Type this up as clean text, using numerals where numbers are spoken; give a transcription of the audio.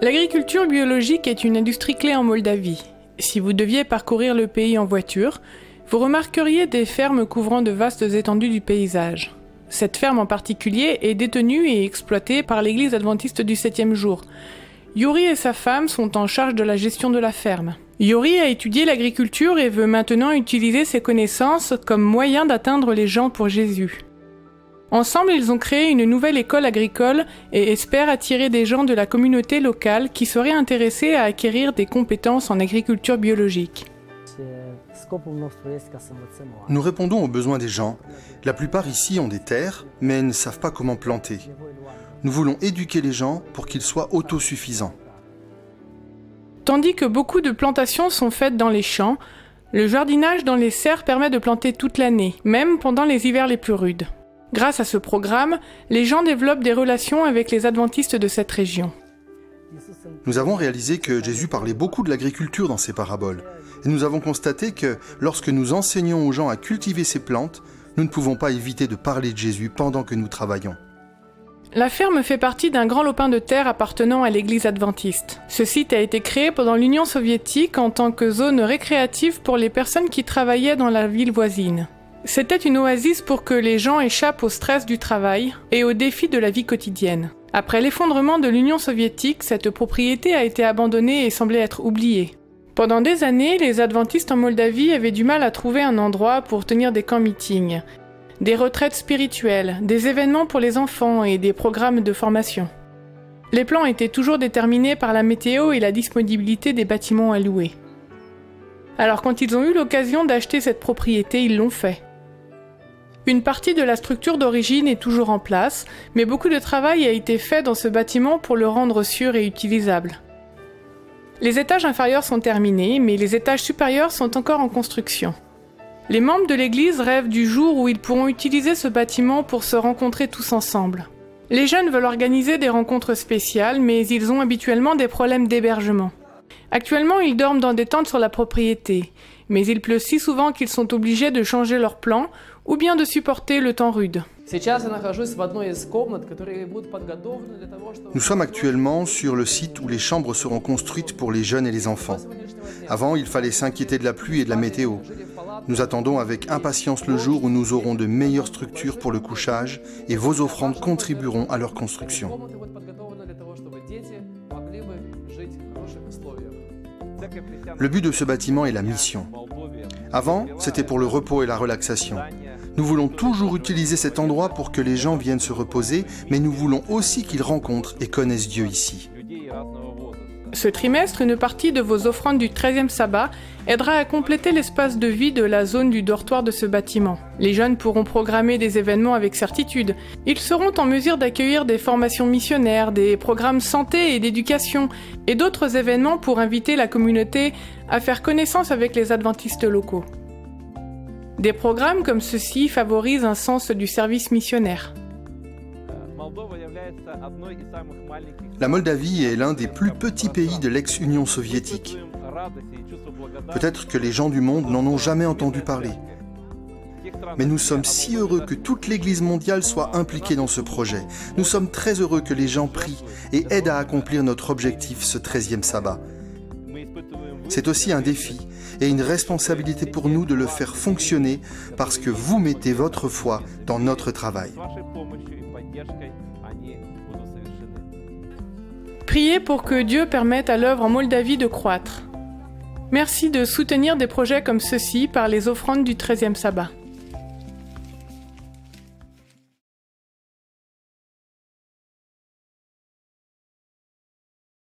L'agriculture biologique est une industrie clé en Moldavie. Si vous deviez parcourir le pays en voiture, vous remarqueriez des fermes couvrant de vastes étendues du paysage. Cette ferme en particulier est détenue et exploitée par l'église adventiste du 7e jour. Yuri et sa femme sont en charge de la gestion de la ferme. Yuri a étudié l'agriculture et veut maintenant utiliser ses connaissances comme moyen d'atteindre les gens pour Jésus. Ensemble, ils ont créé une nouvelle école agricole et espèrent attirer des gens de la communauté locale qui seraient intéressés à acquérir des compétences en agriculture biologique. Nous répondons aux besoins des gens. La plupart ici ont des terres, mais ne savent pas comment planter. Nous voulons éduquer les gens pour qu'ils soient autosuffisants. Tandis que beaucoup de plantations sont faites dans les champs, le jardinage dans les serres permet de planter toute l'année, même pendant les hivers les plus rudes. Grâce à ce programme, les gens développent des relations avec les adventistes de cette région. Nous avons réalisé que Jésus parlait beaucoup de l'agriculture dans ses paraboles. Et nous avons constaté que lorsque nous enseignons aux gens à cultiver ces plantes, nous ne pouvons pas éviter de parler de Jésus pendant que nous travaillons. La ferme fait partie d'un grand lopin de terre appartenant à l'église adventiste. Ce site a été créé pendant l'Union soviétique en tant que zone récréative pour les personnes qui travaillaient dans la ville voisine. C'était une oasis pour que les gens échappent au stress du travail et aux défis de la vie quotidienne. Après l'effondrement de l'Union soviétique, cette propriété a été abandonnée et semblait être oubliée. Pendant des années, les adventistes en Moldavie avaient du mal à trouver un endroit pour tenir des camps-meetings, des retraites spirituelles, des événements pour les enfants et des programmes de formation. Les plans étaient toujours déterminés par la météo et la disponibilité des bâtiments à louer. Alors quand ils ont eu l'occasion d'acheter cette propriété, ils l'ont fait. Une partie de la structure d'origine est toujours en place, mais beaucoup de travail a été fait dans ce bâtiment pour le rendre sûr et utilisable. Les étages inférieurs sont terminés, mais les étages supérieurs sont encore en construction. Les membres de l'église rêvent du jour où ils pourront utiliser ce bâtiment pour se rencontrer tous ensemble. Les jeunes veulent organiser des rencontres spéciales, mais ils ont habituellement des problèmes d'hébergement. Actuellement, ils dorment dans des tentes sur la propriété, mais il pleut si souvent qu'ils sont obligés de changer leur plan ou bien de supporter le temps rude. Nous sommes actuellement sur le site où les chambres seront construites pour les jeunes et les enfants. Avant, il fallait s'inquiéter de la pluie et de la météo. Nous attendons avec impatience le jour où nous aurons de meilleures structures pour le couchage et vos offrandes contribueront à leur construction. Le but de ce bâtiment est la mission. Avant, c'était pour le repos et la relaxation. Nous voulons toujours utiliser cet endroit pour que les gens viennent se reposer, mais nous voulons aussi qu'ils rencontrent et connaissent Dieu ici. Ce trimestre, une partie de vos offrandes du 13e sabbat aidera à compléter l'espace de vie de la zone du dortoir de ce bâtiment. Les jeunes pourront programmer des événements avec certitude. Ils seront en mesure d'accueillir des formations missionnaires, des programmes santé et d'éducation, et d'autres événements pour inviter la communauté à faire connaissance avec les adventistes locaux. Des programmes comme ceux-ci favorisent un sens du service missionnaire. La Moldavie est l'un des plus petits pays de l'ex-Union soviétique. Peut-être que les gens du monde n'en ont jamais entendu parler. Mais nous sommes si heureux que toute l'Église mondiale soit impliquée dans ce projet. Nous sommes très heureux que les gens prient et aident à accomplir notre objectif ce 13e sabbat. C'est aussi un défi et une responsabilité pour nous de le faire fonctionner parce que vous mettez votre foi dans notre travail. Priez pour que Dieu permette à l'œuvre en Moldavie de croître. Merci de soutenir des projets comme ceux-ci par les offrandes du 13e sabbat.